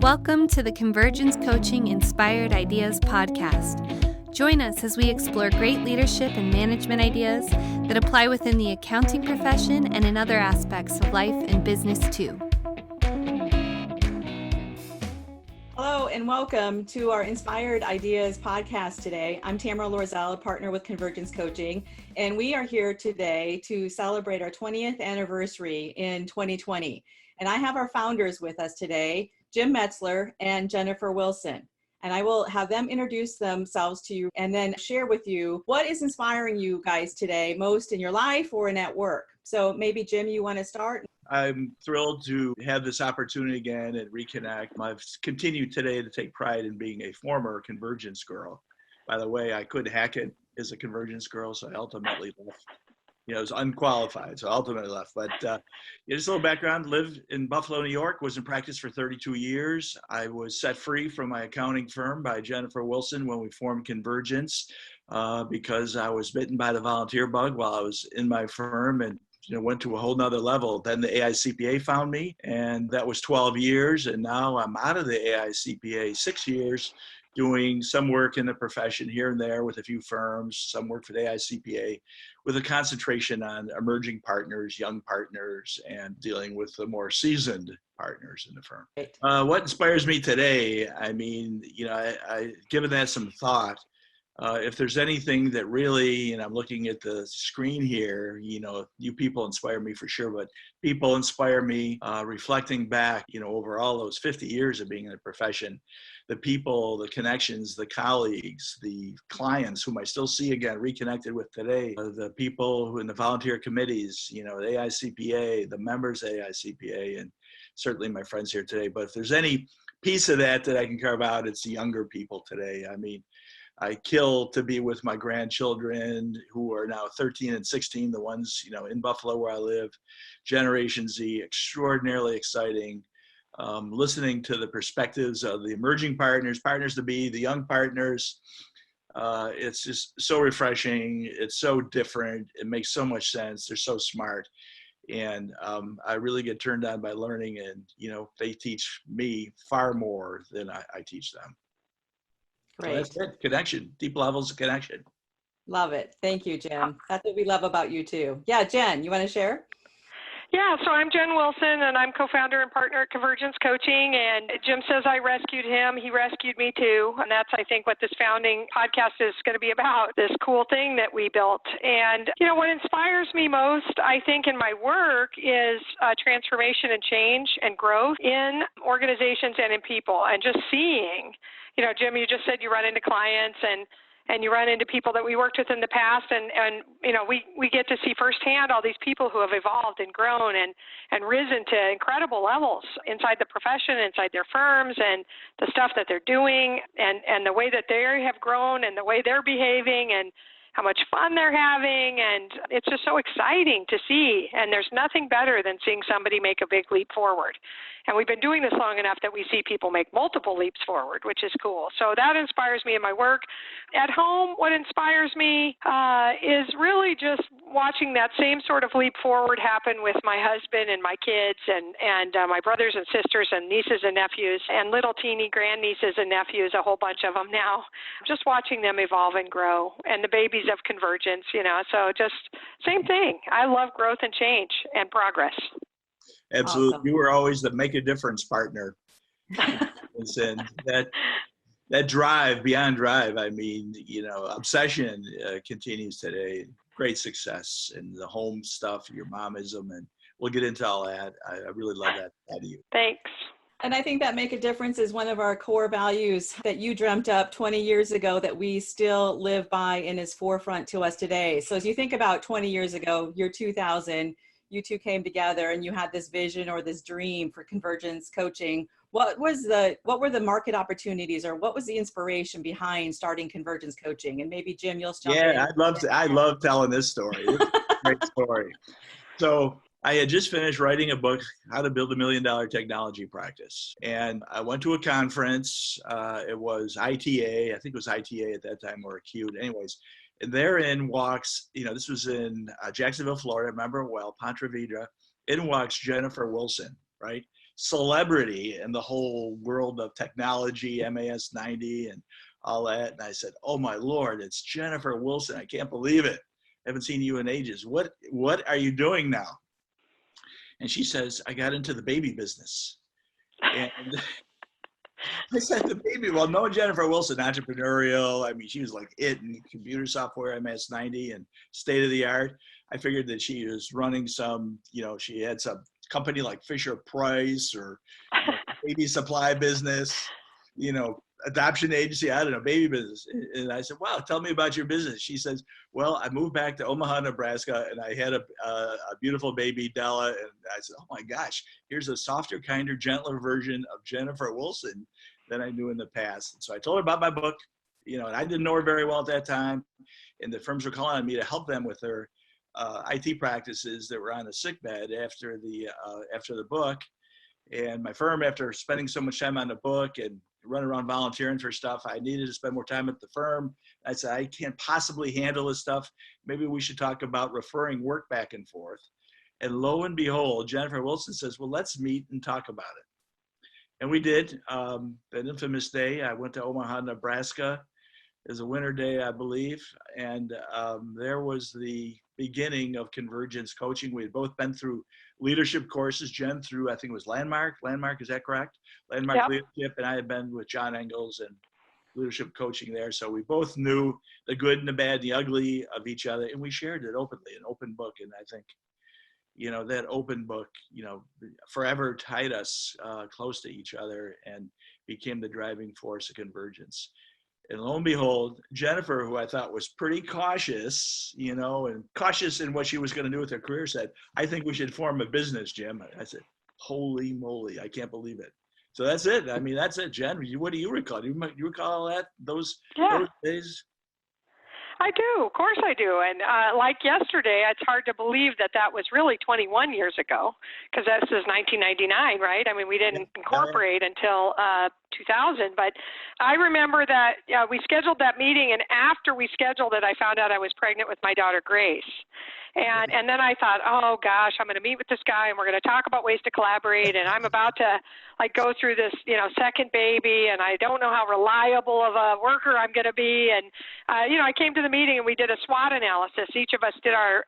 Welcome to the Convergence Coaching Inspired Ideas podcast. Join us as we explore great leadership and management ideas that apply within the accounting profession and in other aspects of life and business too. Hello and welcome to our Inspired Ideas podcast today. I'm Tamera Loerzel, a partner with Convergence Coaching, and we are here today to celebrate our 20th anniversary in 2020. And I have our founders with us today, Jim Metzler and Jennifer Wilson. And I will have them introduce themselves to you and then share with you what is inspiring you guys today most in your life or in at work. So maybe Jim, you want to start? I'm thrilled to have this opportunity again and reconnect. I've continued today to take pride in being a former Convergence girl. By the way, I couldn't hack it as a Convergence girl, so I ultimately left. It was unqualified, so I ultimately left. But just a little background, lived in Buffalo, New York, was in practice for 32 years. I was set free from my accounting firm by Jennifer Wilson when we formed Convergence because I was bitten by the volunteer bug while I was in my firm and went to a whole nother level. Then the AICPA found me, and that was 12 years. And now I'm out of the AICPA 6 years, doing some work in the profession here and there with a few firms, some work for the AICPA, with a concentration on emerging partners, young partners, and dealing with the more seasoned partners in the firm. What inspires me today, I given that some thought, if there's anything that really, and I'm looking at the screen here, you people inspire me for sure, but people inspire me reflecting back, over all those 50 years of being in the profession, the people, the connections, the colleagues, the clients whom I still see again, reconnected with today, the people who in the volunteer committees, the AICPA, the members of AICPA, and certainly my friends here today. But if there's any piece of that I can carve out, it's the younger people today. I kill to be with my grandchildren who are now 13 and 16, the ones, in Buffalo where I live, Generation Z, extraordinarily exciting. Listening to the perspectives of the emerging partners to be, the young partners. It's just so refreshing. It's so different. It makes so much sense. They're so smart. And I really get turned on by learning, and, they teach me far more than I teach them. Great. So that's it. Connection, deep levels of connection. Love it. Thank you, Jim. That's what we love about you too. Yeah, Jen, you want to share? Yeah, so I'm Jen Wilson, and I'm co-founder and partner at Convergence Coaching, and Jim says I rescued him. He rescued me too, and that's, I think, what this founding podcast is going to be about, this cool thing that we built. And, what inspires me most, I think, in my work is transformation and change and growth in organizations and in people, and just seeing, Jim, you just said you run into clients and you run into people that we worked with in the past, and we get to see firsthand all these people who have evolved and grown and risen to incredible levels inside the profession, inside their firms, and the stuff that they're doing, and the way that they have grown and the way they're behaving and how much fun they're having, and it's just so exciting to see, and there's nothing better than seeing somebody make a big leap forward. And we've been doing this long enough that we see people make multiple leaps forward, which is cool. So that inspires me in my work. At home, what inspires me is really just watching that same sort of leap forward happen with my husband and my kids and my brothers and sisters and nieces and nephews and little teeny grandnieces and nephews, a whole bunch of them now. Just watching them evolve and grow, and the babies of Convergence, so just same thing. I love growth and change and progress. Absolutely. Awesome. You were always the make a difference partner. And that drive, beyond drive, obsession continues today. Great success in the home stuff, your momism, and we'll get into all that. I really love that out of you. Thanks. And I think that make a difference is one of our core values that you dreamt up 20 years ago that we still live by and is forefront to us today. So as you think about 20 years ago, year 2000, you two came together and you had this vision or this dream for Convergence Coaching. What were the market opportunities, or what was the inspiration behind starting Convergence Coaching? And maybe Jim, you'll jump in. Yeah, I love telling this story. It's a great story. So I had just finished writing a book, How to Build a $1 Million Technology Practice. And I went to a conference. It was ITA. I think it was ITA at that time, or Acute. Anyways, and therein walks, this was in Jacksonville, Florida. I remember it well, Ponte Vedra. In walks Jennifer Wilson, right? celebrity in the whole world of technology, MAS 90 and all that. And I said, oh my Lord, it's Jennifer Wilson. I can't believe it. I haven't seen you in ages. What are you doing now? And she says, I got into the baby business. And I said, the baby, well, no, Jennifer Wilson, entrepreneurial. I mean, she was like it in computer software, MS 90 and state of the art. I figured that she was running some, she had some company like Fisher Price or baby supply business, adoption agency, I don't know, baby business. And I said, wow, tell me about your business. She says, well, I moved back to Omaha, Nebraska, and I had a beautiful baby, Della. And I said, oh my gosh, here's a softer, kinder, gentler version of Jennifer Wilson than I knew in the past. And so I told her about my book, and I didn't know her very well at that time. And the firms were calling on me to help them with their IT practices that were on the sick bed after the book. And my firm, after spending so much time on the book and running around volunteering for stuff, I needed to spend more time at the firm. I said, I can't possibly handle this stuff. Maybe we should talk about referring work back and forth. And lo and behold, Jennifer Wilson says, well, let's meet and talk about it. And we did. An infamous day, I went to Omaha, Nebraska. It was a winter day, I believe. And there was the beginning of Convergence Coaching. We had both been through leadership courses. Jen through, I think it was Landmark, is that correct? Landmark Yep. Leadership, and I had been with John Engels and leadership coaching there. So we both knew the good and the bad, the ugly of each other, and we shared it openly, an open book. And I think, that open book, forever tied us close to each other and became the driving force of Convergence. And lo and behold, Jennifer, who I thought was pretty cautious, and cautious in what she was going to do with her career, said, I think we should form a business, Jim. I said, holy moly, I can't believe it. So that's it. I mean, that's it, Jen. What do you recall? You recall that, those days? I do. Of course I do. And like yesterday, it's hard to believe that was really 21 years ago, because this is 1999, right? I mean, we didn't incorporate until 2000. But I remember that we scheduled that meeting, and after we scheduled it, I found out I was pregnant with my daughter, Grace. And then I thought, oh gosh, I'm going to meet with this guy and we're going to talk about ways to collaborate. And I'm about to go through this, second baby, and I don't know how reliable of a worker I'm going to be. And, I came to the meeting and we did a SWOT analysis. Each of us did our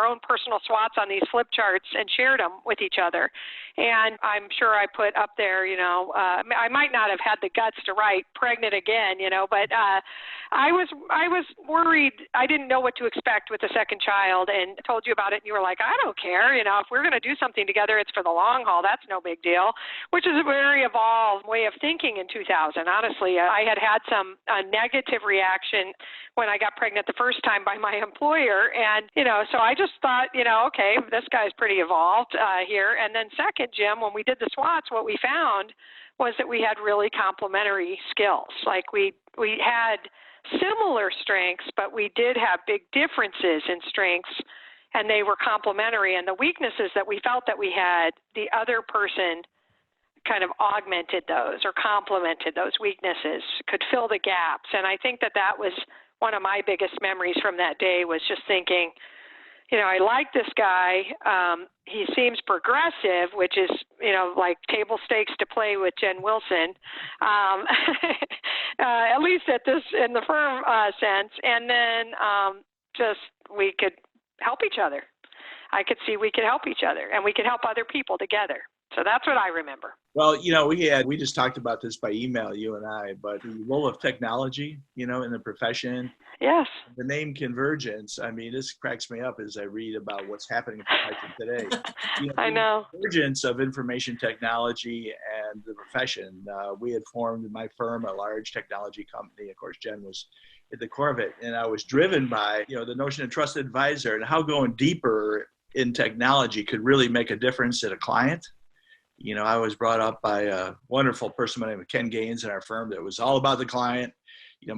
own personal SWOTs on these flip charts and shared them with each other. And I'm sure I put up there, I might not have had the guts to write pregnant again, but I was worried. I didn't know what to expect with the second child, and told you about it, and you were like, I don't care. If we're going to do something together, it's for the long haul. That's no big deal, which is a very evolved way of thinking in 2000. Honestly, I had some negative reaction when I got pregnant the first time by my employer. And, so I just thought, okay, this guy's pretty evolved here. And then second, Jim, when we did the SWOTs, what we found was that we had really complementary skills. Like we had similar strengths, but we did have big differences in strengths, and they were complementary. And the weaknesses that we felt that we had, the other person kind of augmented those or complemented those weaknesses, could fill the gaps. And I think that was one of my biggest memories from that day, was just thinking, I like this guy. He seems progressive, which is, like table stakes to play with Jen Wilson, at least in the firm sense. And then just we could help each other. I could see we could help each other, and we could help other people together. So that's what I remember. Well, we just talked about this by email, you and I, but the role of technology, in the profession. Yes. The name Convergence, I mean, this cracks me up as I read about what's happening in profession today. I know. The convergence of information technology and the profession. We had formed in my firm a large technology company. Of course, Jen was at the core of it. And I was driven by, the notion of trusted advisor and how going deeper in technology could really make a difference at a client. I was brought up by a wonderful person by the name of Ken Gaines in our firm that was all about the client,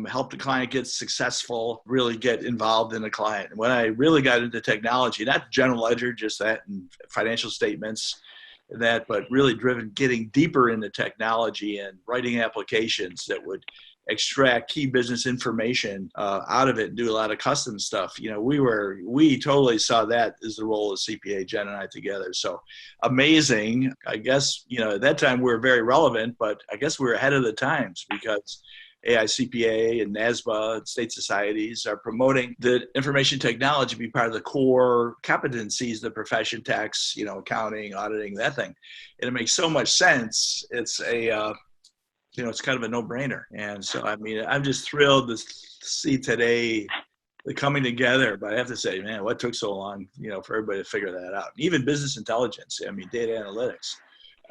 help the client get successful, really get involved in the client. And when I really got into technology, not general ledger, just that, and financial statements and that, but really getting deeper into technology and writing applications that would extract key business information out of it and do a lot of custom stuff. We totally saw that as the role of CPA, Jen and I together. So amazing. I guess, at that time we were very relevant, but I guess we were ahead of the times because AICPA and NASBA and state societies are promoting that information technology be part of the core competencies of the profession, tax, accounting, auditing, that thing. And it makes so much sense. It's it's kind of a no-brainer. And so, I'm just thrilled to see today the coming together. But I have to say, man, what took so long, for everybody to figure that out? Even business intelligence, data analytics.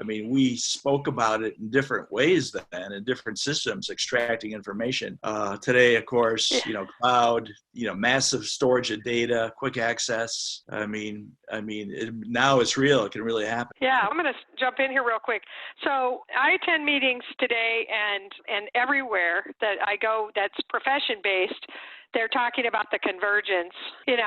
We spoke about it in different ways then, in different systems, extracting information. Today, of course, cloud, massive storage of data, quick access. Now it's real. It can really happen. Yeah, I'm going to jump in here real quick. So I attend meetings today and everywhere that I go that's profession-based, they're talking about the convergence, and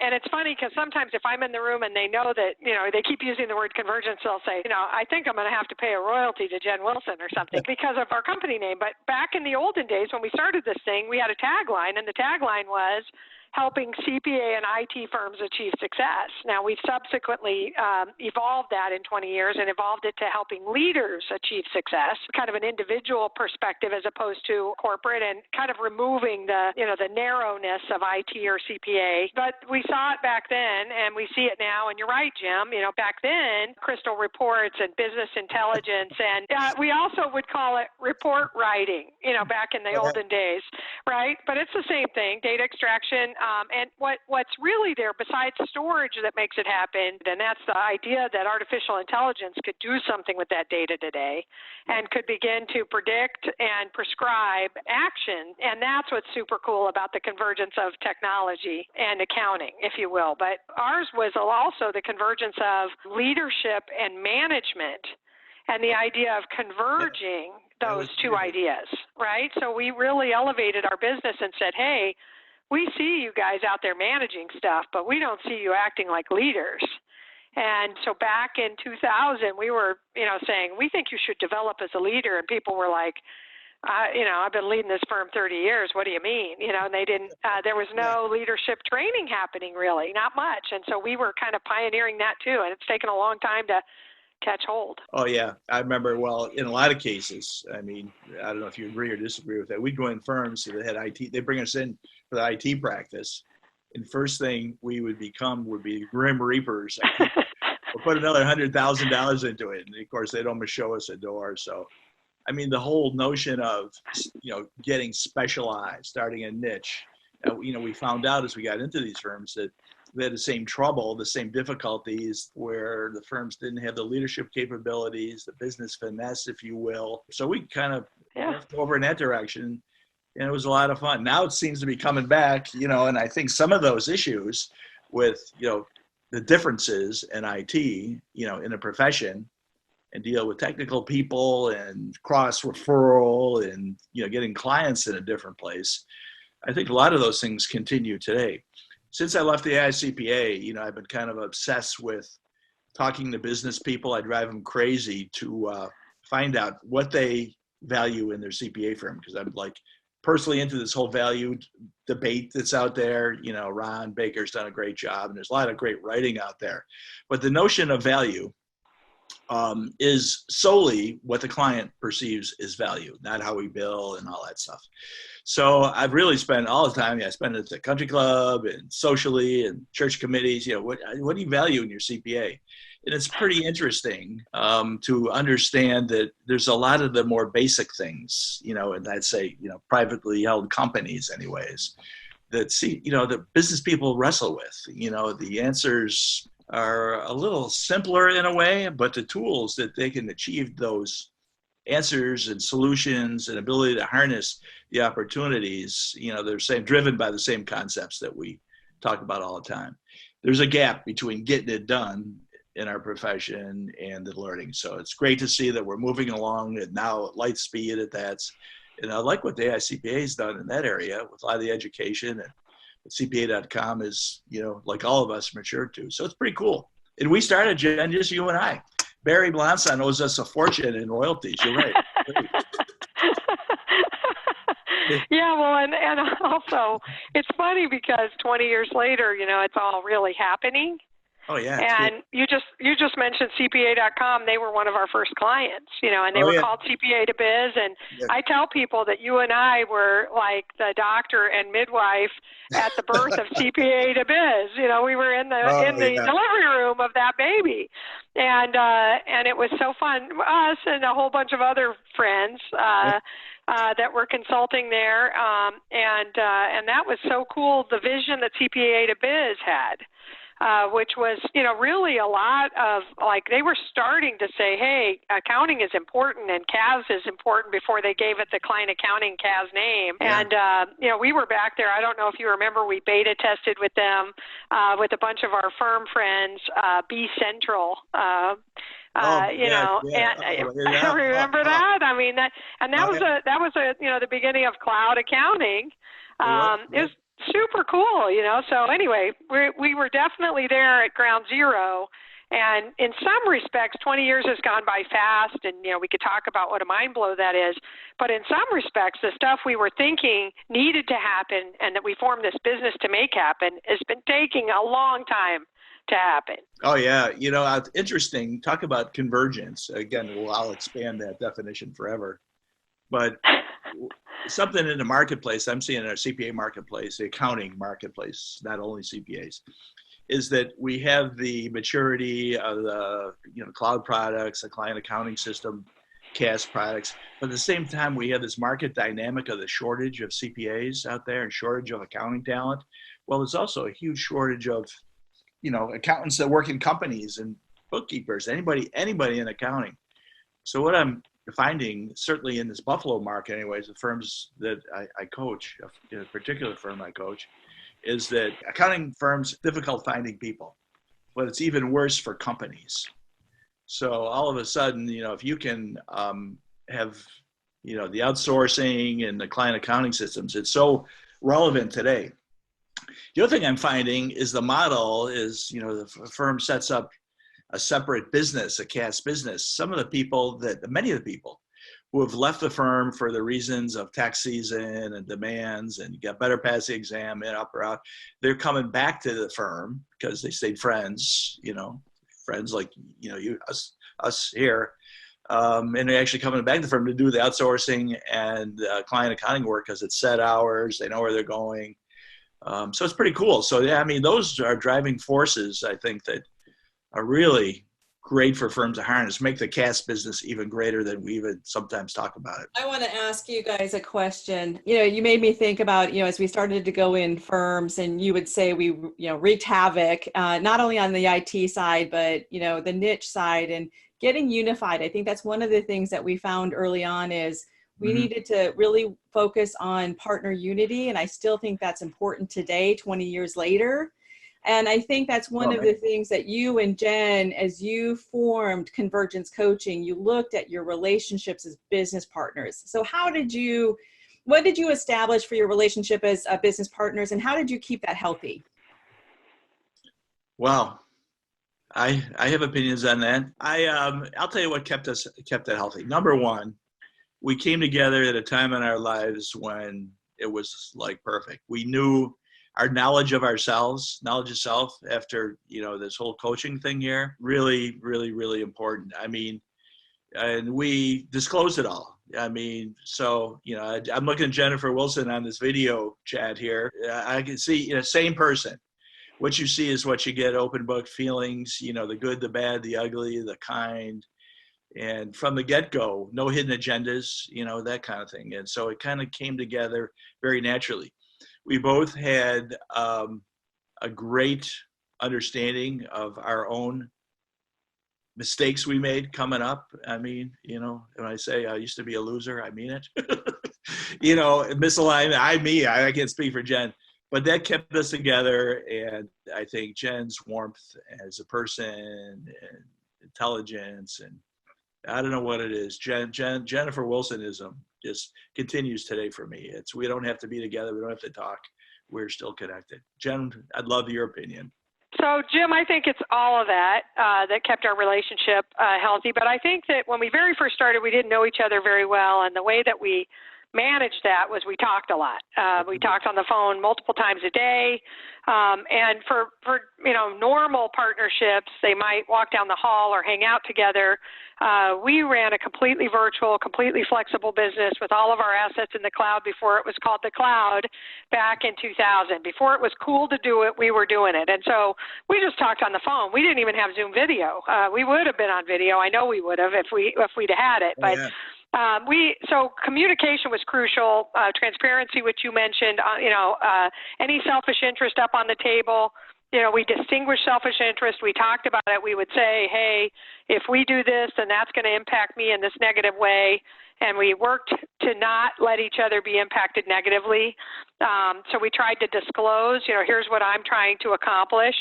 it's funny because sometimes if I'm in the room and they know that, they keep using the word convergence, they'll say, I think I'm going to have to pay a royalty to Jen Wilson or something because of our company name. But back in the olden days when we started this thing, we had a tagline, and the tagline was, helping CPA and IT firms achieve success. Now, we've subsequently evolved that in 20 years and evolved it to helping leaders achieve success, kind of an individual perspective as opposed to corporate, and kind of removing the narrowness of IT or CPA. But we saw it back then, and we see it now. And you're right, Jim. Back then, crystal reports and business intelligence, and we also would call it report writing, back in the olden days, right? But it's the same thing, data extraction. And what's really there besides storage that makes it happen, and that's the idea that artificial intelligence could do something with that data today and could begin to predict and prescribe action. And that's what's super cool about the convergence of technology and accounting, if you will. But ours was also the convergence of leadership and management and the idea of converging those two ideas, right? So we really elevated our business and said, hey, we see you guys out there managing stuff, but we don't see you acting like leaders. And so back in 2000, we were, saying, we think you should develop as a leader. And people were like, I've been leading this firm 30 years. What do you mean? And they didn't, there was no leadership training happening really, not much. And so we were kind of pioneering that too. And it's taken a long time to catch hold. Oh, yeah. I remember, in a lot of cases, I don't know if you agree or disagree with that. We'd go in firms that had IT, they bring us in for the IT practice. And first thing we would become would be grim reapers. We'll put another $100,000 into it. And of course, they'd almost show us a door. So, the whole notion of, getting specialized, starting a niche, we found out as we got into these firms that they had the same trouble, the same difficulties where the firms didn't have the leadership capabilities, the business finesse, if you will. So we kind of moved over in that direction, and it was a lot of fun. Now it seems to be coming back, and I think some of those issues with, the differences in IT, in a profession, and deal with technical people and cross referral and, getting clients in a different place. I think a lot of those things continue today. Since I left the AICPA, I've been kind of obsessed with talking to business people. I drive them crazy to find out what they value in their CPA firm, because I'm personally into this whole value debate that's out there. Ron Baker's done a great job, and there's a lot of great writing out there. But the notion of value is solely what the client perceives as value, not how we bill and all that stuff. So I've really spent all the time, I spend it at the country club and socially and church committees, what do you value in your CPA? And it's pretty interesting to understand that there's a lot of the more basic things, and I'd say, privately held companies anyways, that the business people wrestle with. The answers are a little simpler in a way, but the tools that they can achieve those answers and solutions and ability to harness the opportunities, they're driven by the same concepts that we talk about all the time. There's a gap between getting it done in our profession and the learning. So it's great to see that we're moving along and now at light speed at that. And I like what the AICPA has done in that area with a lot of the education, and CPA.com is, like all of us, matured to. So it's pretty cool. And we started, Jen, just you and I. Barry Blanson owes us a fortune in royalties. You're right. Yeah, well, and also it's funny because 20 years later, it's all really happening. Oh yeah. And you just mentioned CPA.com. They were one of our first clients, and they were called CPA to Biz. And I tell people that you and I were like the doctor and midwife at the birth of CPA to Biz. We were in the delivery room of that baby, and it was so fun. Us and a whole bunch of other friends that were consulting there, and that was so cool. The vision that CPA to Biz had. Which was, really a lot of, they were starting to say, hey, accounting is important and CAS is important before they gave it the Client Accounting CAS name. Yeah. And, we were back there. I don't know if you remember, we beta tested with them, with a bunch of our firm friends, B Central. Remember that? I mean, that was the beginning of cloud accounting. It was super cool, So anyway, we were definitely there at ground zero. And in some respects, 20 years has gone by fast, and, we could talk about what a mind blow that is. But in some respects, the stuff we were thinking needed to happen and that we formed this business to make happen has been taking a long time to happen. Oh, yeah. It's interesting. Talk about convergence. Again, I'll expand that definition forever. But something in the marketplace, I'm seeing in our CPA marketplace, the accounting marketplace, not only CPAs, is that we have the maturity of the cloud products, the client accounting system, CAS products. But at the same time, we have this market dynamic of the shortage of CPAs out there and shortage of accounting talent. Well, there's also a huge shortage of, accountants that work in companies and bookkeepers, anybody in accounting. So what I'm finding, certainly in this Buffalo market anyways, the firms that I coach, a particular firm I coach, is that accounting firms, difficult finding people, but it's even worse for companies. So all of a sudden, if you can have, the outsourcing and the client accounting systems, it's so relevant today. The other thing I'm finding is the model is, the firm sets up a separate business, a CAS business. Many of the people who have left the firm for the reasons of tax season and demands and get better pass the exam and up or out, they're coming back to the firm because they stayed friends, friends like, us here. And they're actually coming back to the firm to do the outsourcing and client accounting work because it's set hours, they know where they're going. So it's pretty cool. So yeah, those are driving forces, I think, that are really great for firms to harness, make the CAS business even greater than we even sometimes talk about it. I want to ask you guys a question. You made me think about, as we started to go in firms, and you would say we, wreaked havoc, not only on the IT side, but, the niche side and getting unified. I think that's one of the things that we found early on is we needed to really focus on partner unity. And I still think that's important today, 20 years later. And I think that's one of the things that you and Jen, as you formed Convergence Coaching, you looked at your relationships as business partners. So what did you establish for your relationship as business partners, and how did you keep that healthy? Well, I have opinions on that. I'll tell you what kept that healthy. Number one, we came together at a time in our lives when it was like perfect. We knew our knowledge of ourselves, knowledge of self after, this whole coaching thing here, really, really, really important. And we disclosed it all. So, I'm looking at Jennifer Wilson on this video chat here. I can see, same person. What you see is what you get, open book feelings, the good, the bad, the ugly, the kind. And from the get-go, no hidden agendas, that kind of thing. And so it kind of came together very naturally. We both had a great understanding of our own mistakes we made coming up. When I say I used to be a loser, I mean it. Misalignment, I can't speak for Jen, but that kept us together. And I think Jen's warmth as a person and intelligence, and I don't know what it is. Jennifer Wilsonism just continues today for me. We don't have to be together. We don't have to talk. We're still connected. Jen, I'd love your opinion. So, Jim, I think it's all of that that kept our relationship healthy. But I think that when we very first started, we didn't know each other very well. And the way that we managed that was we talked a lot. We talked on the phone multiple times a day. And for normal partnerships, they might walk down the hall or hang out together. We ran a completely virtual, completely flexible business with all of our assets in the cloud before it was called the cloud back in 2000. Before it was cool to do it, we were doing it. And so we just talked on the phone. We didn't even have Zoom video. We would have been on video. I know we would have if we'd had it. But so communication was crucial. Transparency, which you mentioned, any selfish interest up on the table. We distinguished selfish interest. We talked about it. We would say, hey, if we do this, then that's going to impact me in this negative way. And we worked to not let each other be impacted negatively. So we tried to disclose, here's what I'm trying to accomplish.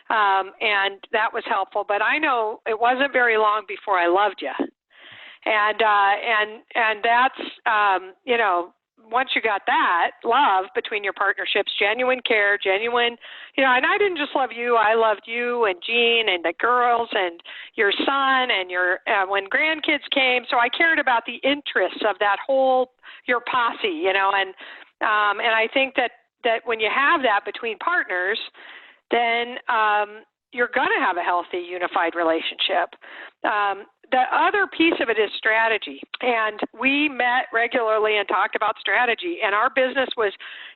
And that was helpful. But I know it wasn't very long before I loved you. And that's, once you got that love between your partnerships, genuine care, genuine, and I didn't just love you, I loved you and Jean and the girls and your son and when grandkids came. So I cared about the interests of your posse, and I think that when you have that between partners, then you're going to have a healthy, unified relationship. The other piece of it is strategy, and we met regularly and talked about strategy, and our business was,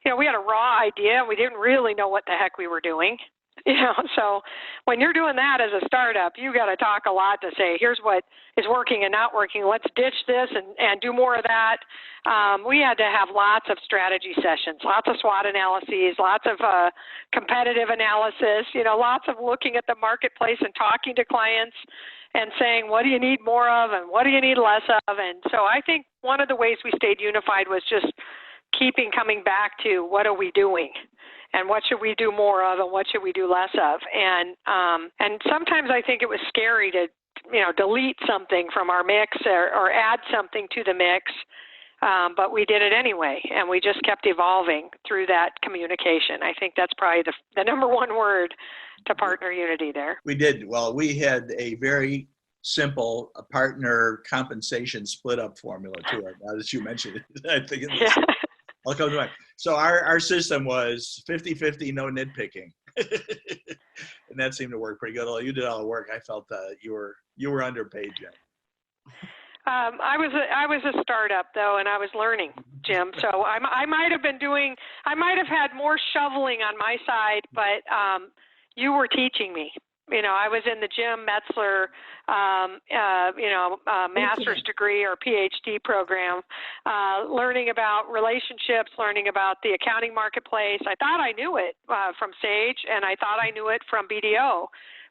we had a raw idea, and we didn't really know what the heck we were doing, so when you're doing that as a startup, you got to talk a lot to say, here's what is working and not working, let's ditch this and do more of that. We had to have lots of strategy sessions, lots of SWOT analyses, lots of competitive analysis, lots of looking at the marketplace and talking to clients and saying, what do you need more of and what do you need less of? And so I think one of the ways we stayed unified was just coming back to what are we doing and what should we do more of and what should we do less of? And sometimes I think it was scary to, delete something from our mix or add something to the mix. But we did it anyway, and we just kept evolving through that communication. I think that's probably the number one word to partner unity there. We did. Well, we had a very simple partner compensation split up formula to it. Now that you mentioned it, I think I'll come to mind. So our system was 50-50, no nitpicking. And that seemed to work pretty good. Although you did all the work, I felt you were underpaid, Jen. I was a startup though, and I was learning, Jim. So I might have had more shoveling on my side, but you were teaching me. I was in the Jim Metzler, master's degree or PhD program, learning about relationships, learning about the accounting marketplace. I thought I knew it from Sage, and I thought I knew it from BDO,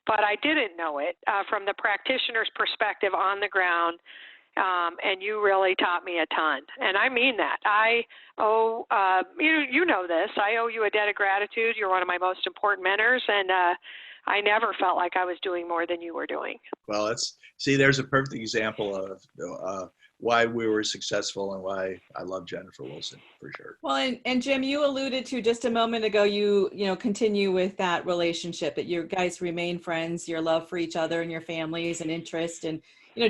but I didn't know it from the practitioner's perspective on the ground. And you really taught me a ton. And I mean that. I owe, you know this, I owe you a debt of gratitude. You're one of my most important mentors, and I never felt like I was doing more than you were doing. Well, there's a perfect example of why we were successful and why I love Jennifer Wilson, for sure. Well, and Jim, you alluded to just a moment ago, you continue with that relationship, that you guys remain friends, your love for each other and your families and interest, and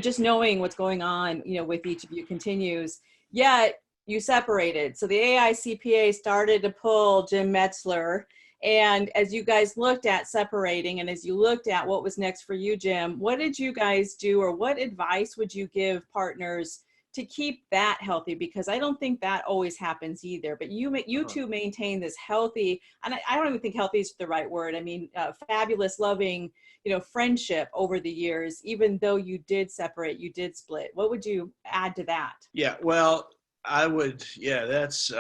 just knowing what's going on, with each of you continues. Yet you separated. So the AICPA started to pull Jim Metzler. And as you guys looked at separating, and as you looked at what was next for you, Jim, what did you guys do, or what advice would you give partners to keep that healthy? Because I don't think that always happens either. But you two maintain this healthy, and I don't even think healthy is the right word. I mean, fabulous, loving, friendship over the years. Even though you did separate, you did split. What would you add to that? Yeah, well, I would. Yeah, that's.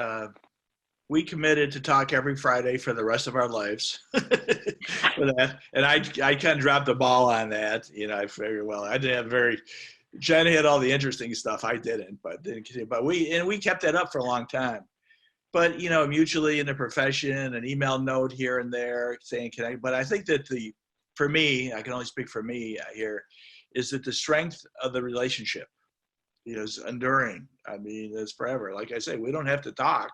We committed to talk every Friday for the rest of our lives for that. And I kind of dropped the ball on that. I figured, well, I didn't have Jen had all the interesting stuff. I didn't, but we kept that up for a long time. But, mutually in the profession, an email note here and there saying, but I think that for me, I can only speak for me here, is that the strength of the relationship, is enduring. I mean, it's forever. Like I say, we don't have to talk.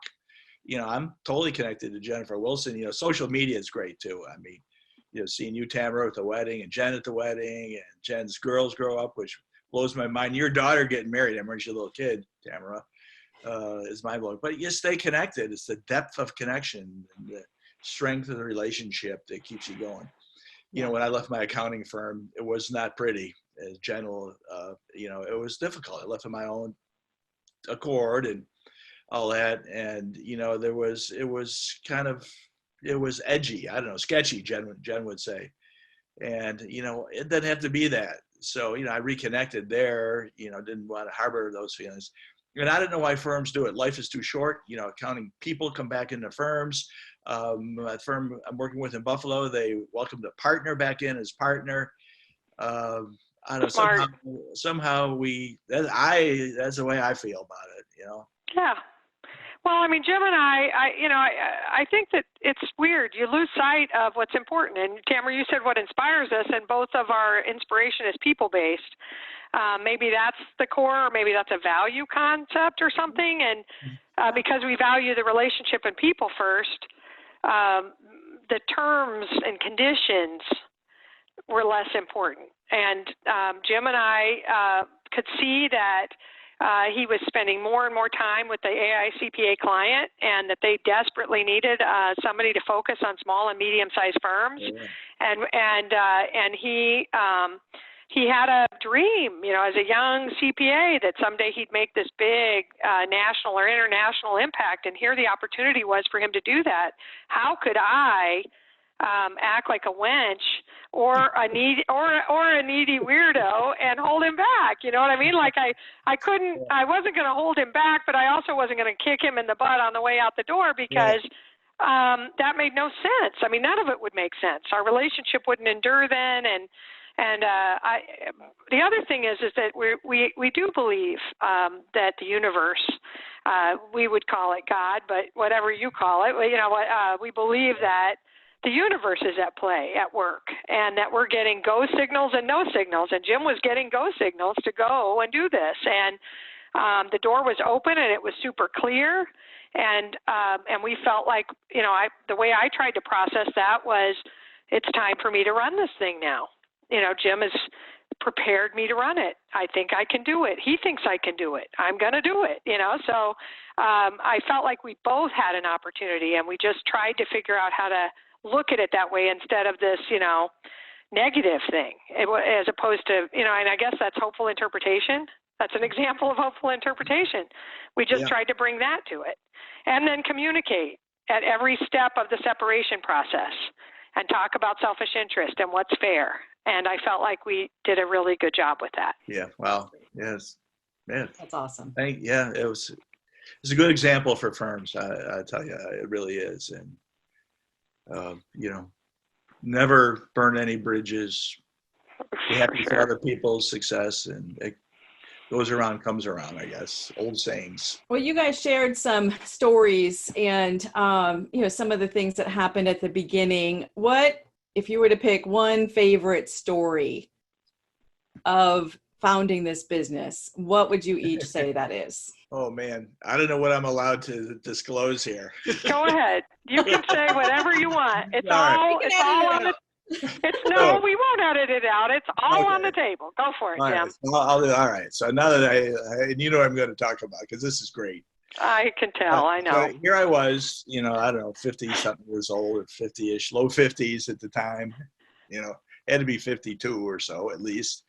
I'm totally connected to Jennifer Wilson. Social media is great too. I mean, seeing you, Tamera, at the wedding, and Jen at the wedding, and Jen's girls grow up, which blows my mind. Your daughter getting married. I remember she's a little kid, Tamera. is mind-blowing. But you stay connected. It's the depth of connection and the strength of the relationship that keeps you going. You know, when I left my accounting firm, it was not pretty. As general, you know, it was difficult. I left on my own accord and all that. And, you know, it was edgy. I don't know, sketchy, Jen would say. And, you know, it doesn't have to be that. So, you know, I reconnected there, you know, didn't want to harbor those feelings. And I don't know why firms do it. Life is too short. You know, accounting people come back into firms. My firm I'm working with in Buffalo, they welcomed a partner back in as partner. I don't know, somehow that's the way I feel about it, you know? Yeah. Well, I mean, Jim and I think that it's weird. You lose sight of what's important. And Tamera, you said what inspires us, and both of our inspiration is people-based. Maybe that's the core, or maybe that's a value concept or something. And because we value the relationship and people first, the terms and conditions were less important. And Jim and I could see that he was spending more and more time with the AICPA client, and that they desperately needed somebody to focus on small and medium-sized firms. Yeah. And he had a dream, you know, as a young CPA, that someday he'd make this big national or international impact. And here the opportunity was for him to do that. How could I act like a wench or a needy weirdo and hold him back? You know what I mean? Like I wasn't going to hold him back, but I also wasn't going to kick him in the butt on the way out the door, because that made no sense. I mean, none of it would make sense. Our relationship wouldn't endure then. And the other thing is that we do believe that the universe, we would call it God, but whatever you call it, you know, we believe that the universe is at play, at work, and that we're getting go signals and no signals. And Jim was getting go signals to go and do this. And the door was open, and it was super clear. And we felt like, you know, the way I tried to process that was, it's time for me to run this thing now. You know, Jim has prepared me to run it. I think I can do it. He thinks I can do it. I'm going to do it, you know. So I felt like we both had an opportunity, and we just tried to figure out how to look at it that way instead of this, you know, negative thing, as opposed to, you know, and I guess that's hopeful interpretation. That's an example of hopeful interpretation. We just tried to bring that to it, and then communicate at every step of the separation process and talk about selfish interest and what's fair. And I felt like we did a really good job with that. Yeah. Wow. Yes. Man. That's awesome. It's a good example for firms. I tell you, it really is. And, you know, never burn any bridges. Be happy for other people's success, and it goes around, comes around, I guess. Old sayings. Well, you guys shared some stories and, you know, some of the things that happened at the beginning. What, if you were to pick one favorite story of founding this business, what would you each say that is? Oh man, I don't know what I'm allowed to disclose here. Go ahead. You can say whatever you want. It's all on the. We won't edit it out. It's all on the table. Go for it, Jim. Right. So I'll do. All right. So now that I you know what I'm going to talk about, because this is great. I can tell. I know. So here I was, you know, I don't know, 50-something years old, or 50-ish, low 50s at the time. You know, had to be 52 or so at least.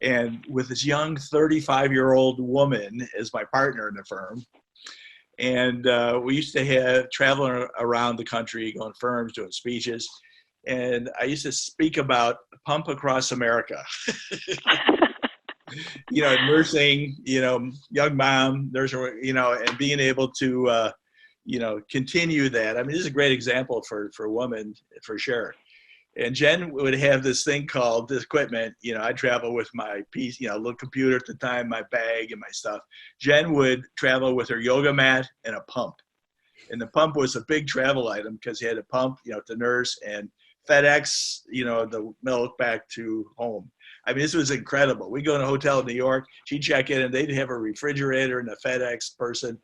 And with this young 35-year-old woman as my partner in the firm. And we used to have traveling around the country, going to firms, doing speeches. And I used to speak about Pump Across America. You know, nursing, you know, young mom, nursing, you know, and being able to, you know, continue that. I mean, this is a great example for women, for sure. And Jen would have this thing called this equipment. You know, I travel with my piece, you know, little computer at the time, my bag and my stuff. Jen would travel with her yoga mat and a pump. And the pump was a big travel item because you had to pump, you know, to nurse and FedEx, you know, the milk back to home. I mean, this was incredible. We go in a hotel in New York, she'd check in, and they'd have a refrigerator and a FedEx person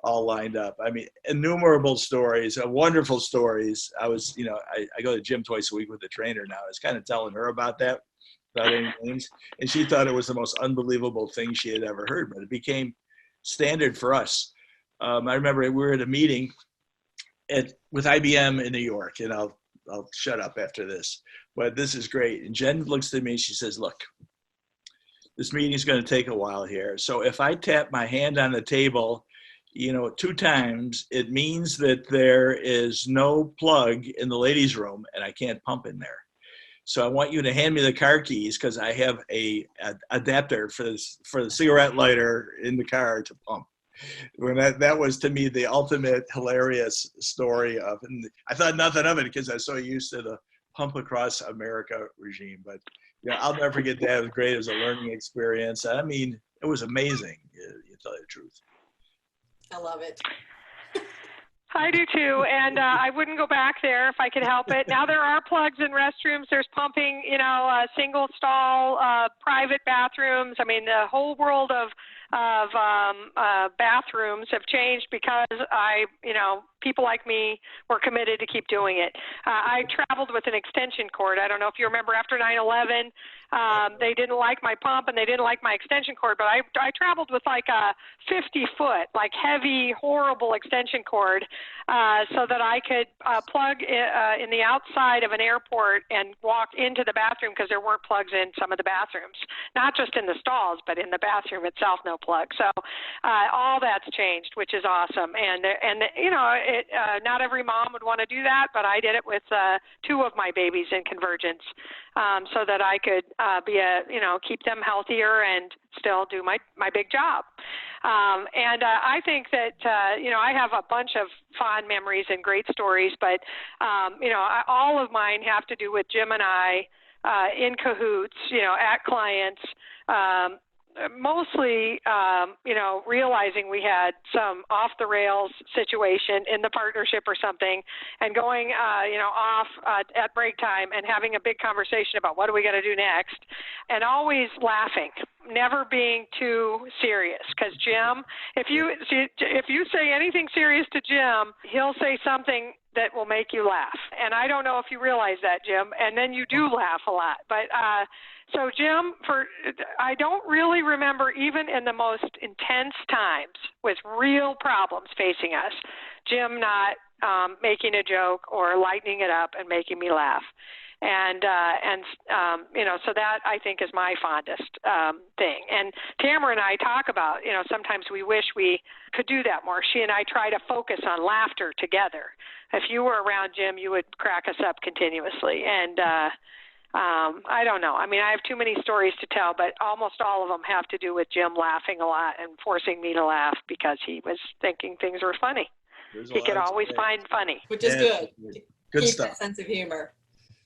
all lined up. I mean, innumerable stories, wonderful stories. I was, you know, I go to the gym twice a week with the trainer now. I was kind of telling her about that, about any things, and she thought it was the most unbelievable thing she had ever heard, but it became standard for us. I remember we were at a meeting with IBM in New York, and I'll shut up after this, but this is great. And Jen looks at me and she says, look, this meeting is going to take a while here. So if I tap my hand on the table, 2 times, it means that there is no plug in the ladies' room and I can't pump in there. So I want you to hand me the car keys because I have a adapter for the cigarette lighter in the car to pump. When that was to me the ultimate hilarious story of, and I thought nothing of it because I was so used to the pump across America regime. But I'll never forget that. It was great. It was a learning experience. I mean, it was amazing. You tell you the truth. I love it. I do too, and I wouldn't go back there if I could help it. Now there are plugs in restrooms. There's pumping, single stall, private bathrooms. I mean, the whole world of bathrooms have changed because people like me were committed to keep doing it. I traveled with an extension cord. I don't know if you remember after 9/11, they didn't like my pump and they didn't like my extension cord, but I traveled with like a 50-foot, like heavy, horrible extension cord so that I could plug in the outside of an airport and walk into the bathroom because there weren't plugs in some of the bathrooms, not just in the stalls, but in the bathroom itself, no plug. So all that's changed, which is awesome. And not every mom would want to do that, but I did it with 2 of my babies in Convergence so that I could keep them healthier and still do my big job. I think that, I have a bunch of fond memories and great stories, but, all of mine have to do with Jim and I in cahoots, at clients, mostly, realizing we had some off-the-rails situation in the partnership or something and going, off at break time and having a big conversation about what are we going to do next, and always laughing, never being too serious. Because Jim, if you say anything serious to Jim, he'll say something that will make you laugh. And I don't know if you realize that, Jim, and then you do laugh a lot. But so Jim, I don't really remember, even in the most intense times with real problems facing us, Jim not making a joke or lightening it up and making me laugh. And so that I think is my fondest thing. And Tamera and I talk about, sometimes we wish we could do that more. She and I try to focus on laughter together. If you were around Jim, you would crack us up continuously. And I don't know. I mean, I have too many stories to tell, but almost all of them have to do with Jim laughing a lot and forcing me to laugh because he was thinking things were funny. He could always find funny. Which is good. Good Keep stuff. that sense of humor.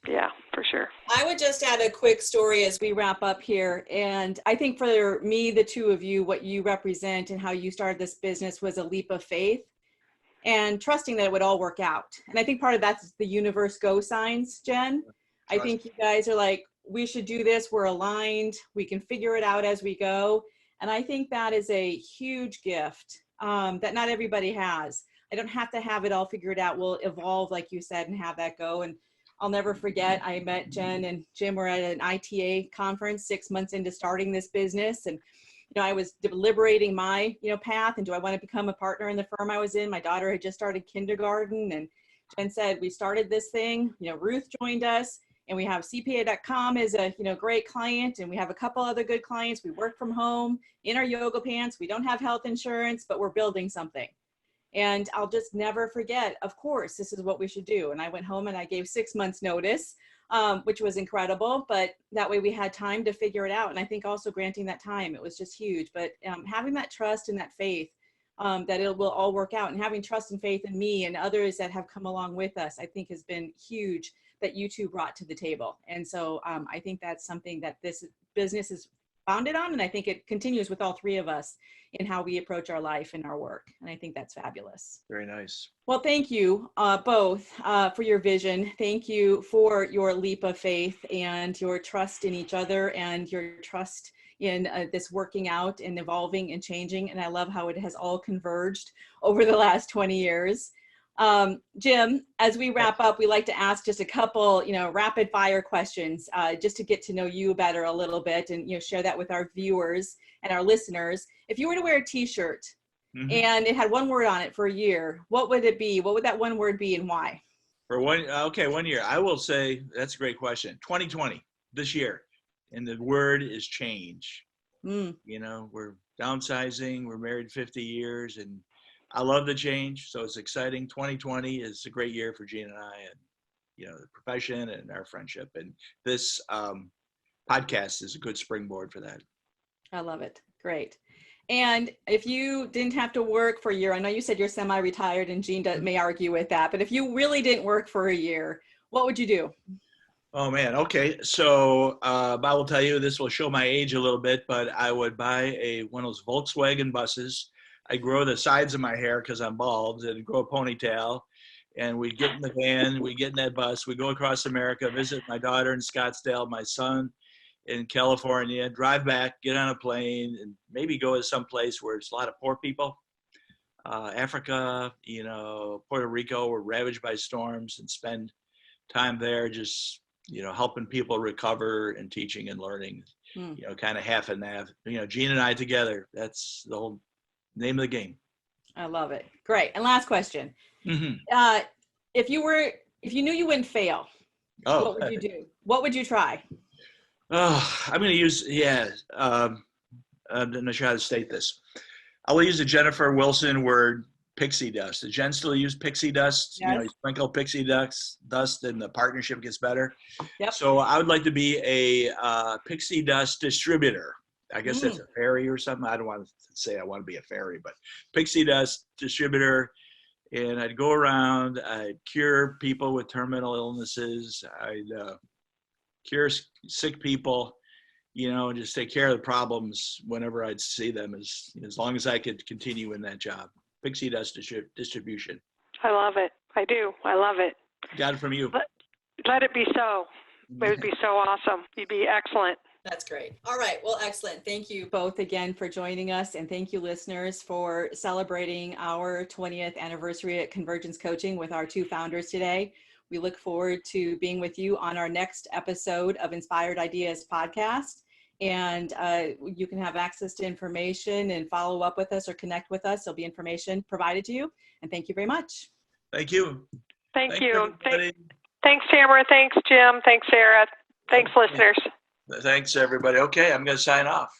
Yeah, for sure. I would just add a quick story as we wrap up here. And I think for me, the 2 of you, what you represent and how you started this business was a leap of faith and trusting that it would all work out. And I think part of that's the universe go signs, Jen. I think you guys are like, we should do this. We're aligned. We can figure it out as we go. And I think that is a huge gift that not everybody has. I don't have to have it all figured out. We'll evolve, like you said, and have that go. And I'll never forget, I met Jen and Jim were at an ITA conference 6 months into starting this business. And, I was deliberating my, path. And do I want to become a partner in the firm I was in? My daughter had just started kindergarten. And Jen said, we started this thing. Ruth joined us. And we have CPA.com as a great client, and we have a couple other good clients. We work from home in our yoga pants. We don't have health insurance, but we're building something. And I'll just never forget, of course, this is what we should do. And I went home and I gave 6 months notice, which was incredible. But that way we had time to figure it out. And I think also granting that time, it was just huge. But having that trust and that faith that it will all work out, and having trust and faith in me and others that have come along with us, I think has been huge that you 2 brought to the table. And so I think that's something that this business is founded on. And I think it continues with all 3 of us in how we approach our life and our work. And I think that's fabulous. Very nice. Well, thank you both for your vision. Thank you for your leap of faith and your trust in each other and your trust in this working out and evolving and changing. And I love how it has all converged over the last 20 years. Jim, as we wrap up, we like to ask just a couple, rapid fire questions, just to get to know you better a little bit and, share that with our viewers and our listeners. If you were to wear a t-shirt and it had one word on it for a year, what would it be? What would that one word be and why? For 1 year, I will say that's a great question. 2020, this year, and the word is change. We're downsizing. We're married 50 years, and I love the change. So it's exciting. 2020 is a great year for Gene and I, and the profession and our friendship. And this podcast is a good springboard for that. I love it. Great. And if you didn't have to work for a year, I know you said you're semi-retired, and Gene may argue with that, but if you really didn't work for a year, what would you do? Oh man. Okay. So I will tell you, this will show my age a little bit, but I would buy one of those Volkswagen buses. I grow the sides of my hair because I'm bald, and grow a ponytail. And we'd get in the van, we'd get in that bus, we'd go across America, visit my daughter in Scottsdale, my son in California, drive back, get on a plane, and maybe go to some place where there's a lot of poor people. Africa, Puerto Rico were ravaged by storms, and spend time there just, helping people recover and teaching and learning, kind of half and half. Gene and I together, that's the whole name of the game. I love it. Great. And last question. If you knew you wouldn't fail, what would you do? What would you try? I'm going to use, I'm not sure how to state this. I will use the Jennifer Wilson word, pixie dust. Does Jen still use pixie dust? Yes. You sprinkle pixie dust and the partnership gets better. Yep. So I would like to be a pixie dust distributor. I guess that's a fairy or something. I don't want to say I want to be a fairy, but pixie dust distributor. And I'd go around, I'd cure people with terminal illnesses. I'd cure sick people, and just take care of the problems whenever I'd see them, as long as I could continue in that job. Pixie dust distribution. I love it. I do. I love it. Got it from you. Let it be so. It would be so awesome. You'd be excellent. That's great. All right. Well, excellent. Thank you both again for joining us. And thank you, listeners, for celebrating our 20th anniversary at Convergence Coaching with our two founders today. We look forward to being with you on our next episode of Inspired Ideas podcast. And you can have access to information and follow up with us or connect with us. There'll be information provided to you. And thank you very much. Thank you. Thank you. Thanks, Tamera. Thanks, Jim. Thanks, Sarah. Thanks, listeners. Thanks, everybody. Okay, I'm going to sign off.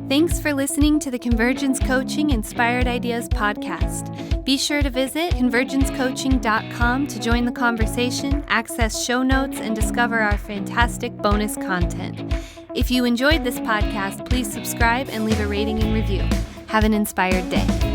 Thanks for listening to the Convergence Coaching Inspired Ideas podcast. Be sure to visit ConvergenceCoaching.com to join the conversation, access show notes, and discover our fantastic bonus content. If you enjoyed this podcast, please subscribe and leave a rating and review. Have an inspired day.